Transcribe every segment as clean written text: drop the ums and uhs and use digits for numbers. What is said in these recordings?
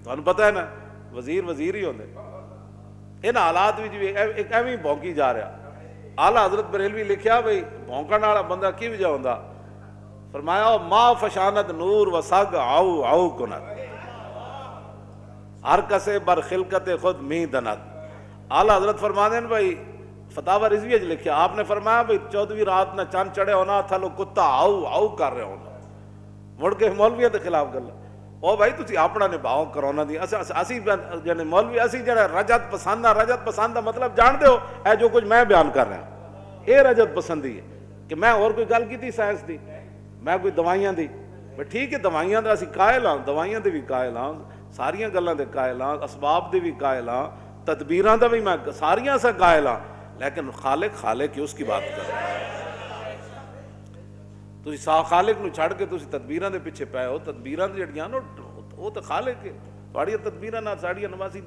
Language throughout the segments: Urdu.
تمہیں پتہ ہے نا وزیر وزیر ہی ہوندے ان حالات بھی ایک ایویں بھونکی جا رہا. آلہ حضرت بریلوی لکھیا بھئی بھونکن والا بندہ کی وجہ ہوندا؟ فرمایا ما فشانت نور و سگ آؤ آؤ کنت ہر کسے بر خلقت خود می دنت. آلہ حضرت فرماتے ہیں بھائی فتاوی رضویہ لکھیا آپ نے فرمایا بھئی 14ویں رات نہ چند چڑھے ہونا تھلو کتا آؤ آؤ کر رہے ہونا. مڑ کے مولویوں کے خلاف گل او بھائی تسی اپنا نبھاؤ کرونا دی اسی جنے مولوی اسی جڑا رجت پسند ہے. رجت پسند کا مطلب جان دیو اے جو کچھ میں بیان کر رہا ہوں اے رجت پسندی ہے کہ میں اور کوئی گل کی سائنس دی میں کوئی دوائیاں دی ٹھیک ہے دوائیاں دا اسی قائل ہاں دوائیاں دے بھی قائل ہاں ساریاں گلاں دے قائل ہاں اسباب دے بھی قائل ہاں تدبیراں دا بھی میں ساریاں سے قائل ہاں لیکن خالق خالق کی اس کی بات کر رہے ہیں. تسی خالق نو چھڑ کے تسی تدبیراں دے پیچھے پے ہو. تدبیراں جڑیاں نا وہ تو خالق ہے تھوڑی تدبیراں نہ ساڑیاں نمازی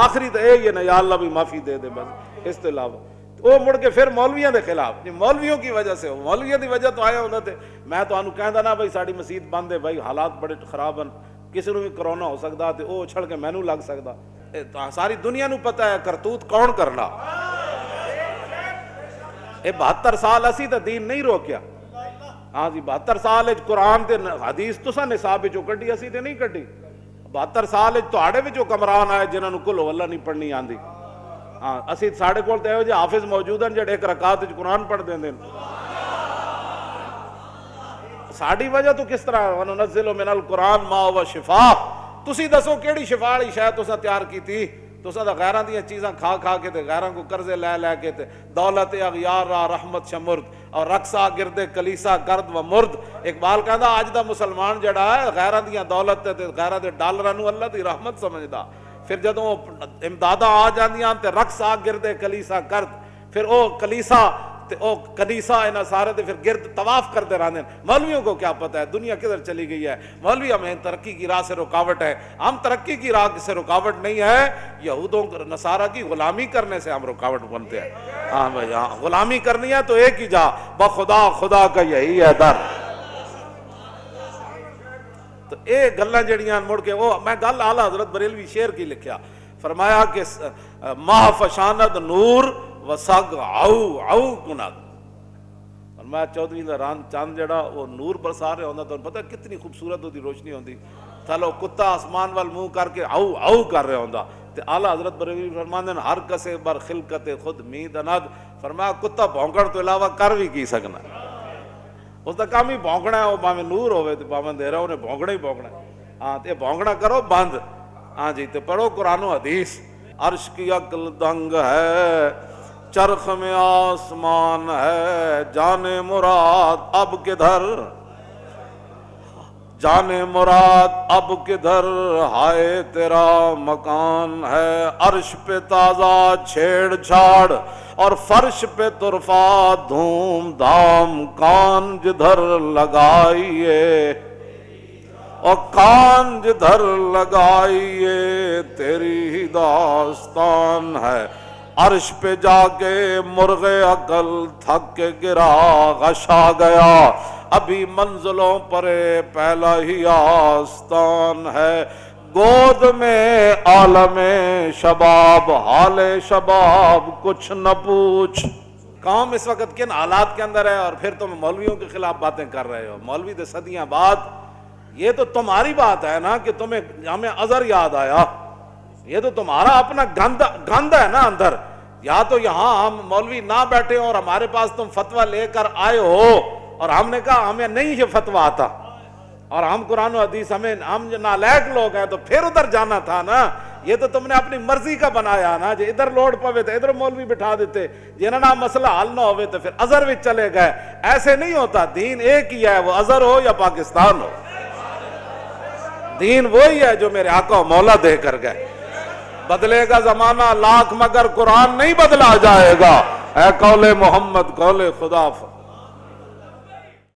آخری تو یہ نا یا اللہ بھی معافی دے دے بس اس کے علاوہ وہ مڑ کے پھر مولویوں دے خلاف مولویوں کی وجہ سے مولویوں دی وجہ تو آیا ہوتا تھے. میں تو انہوں کہندا نا بھائی ساڑی مسجد بند ہے بھائی حالات بڑے خراب ہیں کسی نو بھی کرونا ہو سکتا تے وہ اچھڑ کے مینوں لگ سکتا. ساری دنیا نو پتہ ہے کرتوت کون کرنا. اے 72 سال اسی تے دین نہیں روکیا. ہاں جی 72 سال قرآن تے حدیث تساں نصاب وچوں کڈی اسی تے نہیں کڈی. 72 سال تہاڈے وچوں کمران آئے جنہاں نو کل اللہ نہیں پڑھنی آندی. ہاں اسی ساڑے کول تے جو حافظ موجود ہیں جڑے ایک رکعت وچ قرآن پڑھ دیندے نے. ساڈی وجہ تو کس طرح وننزل من القرآن ما هو شفاء. تسی دسو کیڑی شفا والی شے تساں تیار کیتی؟ تساں دا غیراں دیاں چیزاں کھا کھا کے تے غیراں کو قرضے لے لے کے تے دولت اغیار را رحمت شمرد اور رقصا گرد کلیسا گرد و مرد. اقبال کہندا اج دا مسلمان جڑا ہے غیراں دیاں دولت تے غیراں دے ڈالراں نو اللہ دی رحمت سمجھدا. پھر جدوں امداداں آ جاندیاں تے رقص آ گرد کلیسا گرد پھر او کلیسا تے او کنیسا انہاں سارے تے پھر گرد طواف کرتے رہتے ہیں. مولویوں کو کیا پتہ ہے دنیا کدھر چلی گئی ہے. مولوی ہمیں ترقی کی راہ سے رکاوٹ ہے. ہم ترقی کی راہ سے رکاوٹ نہیں ہے. یہودوں نصارہ کی غلامی کرنے سے ہم رکاوٹ بنتے ہیں. ہاں بھائی ہاں غلامی کرنی ہے تو ایک ہی جا بخدا خدا کا یہی ہے در. تو اے گلاں جڑیاں مڑ کے وہ میں گل اعلیٰ حضرت بریلوی شعر کی لکھیا فرمایا کہ ماہ فشاند نور و سگ آؤ آؤ کناد. فرمایا 14ویں دا رات چاند جڑا وہ نور برسا رہا ہوندا. تو پتہ کتنی خوبصورت ہوتی روشنی ہوندی. تھلو کتا آسمان وال منہ کر کے آؤ آؤ کر رہا ہوندا. تے اعلیٰ حضرت بریلوی فرماندے ہیں ہر کسے بر خلقت خود مید اناد. فرمایا کتا بھونکڑ تو علاوہ کر بھی کی سکنا. اس کا کام ہی بھونکنا ہے. وہ باویں نور ہوئے تو باویں اندھیرا انہیں بھونکنا ہی بھونکنا. ہاں تے بھونکنا کرو بند. ہاں جی تے پڑھو قرآن و حدیث. عرش کی عقل دنگ ہے چرخ میں آسمان ہے جانے مراد اب کدھر جانے مراد اب کدھر ہائے تیرا مکان ہے. عرش پہ تازہ چھیڑ چھاڑ اور فرش پہ طرفہ دھوم دھام کان جدھر لگائیے اور کان جدھر لگائیے تیری ہی داستان ہے. عرش پہ جا کے مرغ عقل تھک کے گرا غشا گیا ابھی منزلوں پر پہلا ہی آستان ہے. گود میں عالم شباب حال شباب کچھ نہ پوچھ. قوم اس وقت کن حالات کے اندر ہے اور پھر تم مولویوں کے خلاف باتیں کر رہے ہو. مولوی دے صدیاں بعد یہ تو تمہاری بات ہے نا کہ تمہیں ہمیں ازہر یاد آیا. یہ تو تمہارا اپنا گند ہے نا اندر. یا تو یہاں ہم مولوی نہ بیٹھے اور ہمارے پاس تم فتویٰ لے کر آئے ہو اور ہم نے کہا ہمیں نہیں یہ فتویٰ آتا اور ہم قرآن و حدیث ہم نالائق لوگ ہیں تو پھر ادھر جانا تھا نا. یہ تو تم نے اپنی مرضی کا بنایا نا. جو ادھر لوڑ پوے تو ادھر مولوی بٹھا دیتے جنہاں مسئلہ حل نہ ہوئے تو پھر ازہر بھی چلے گئے. ایسے نہیں ہوتا. دین ایک ہی ہے وہ ازہر ہو یا پاکستان ہو. دین وہی ہے جو میرے آقا و مولا دے کر گئے. بدلے گا زمانہ لاکھ مگر قرآن نہیں بدلا جائے گا. اے قول محمد قول خدا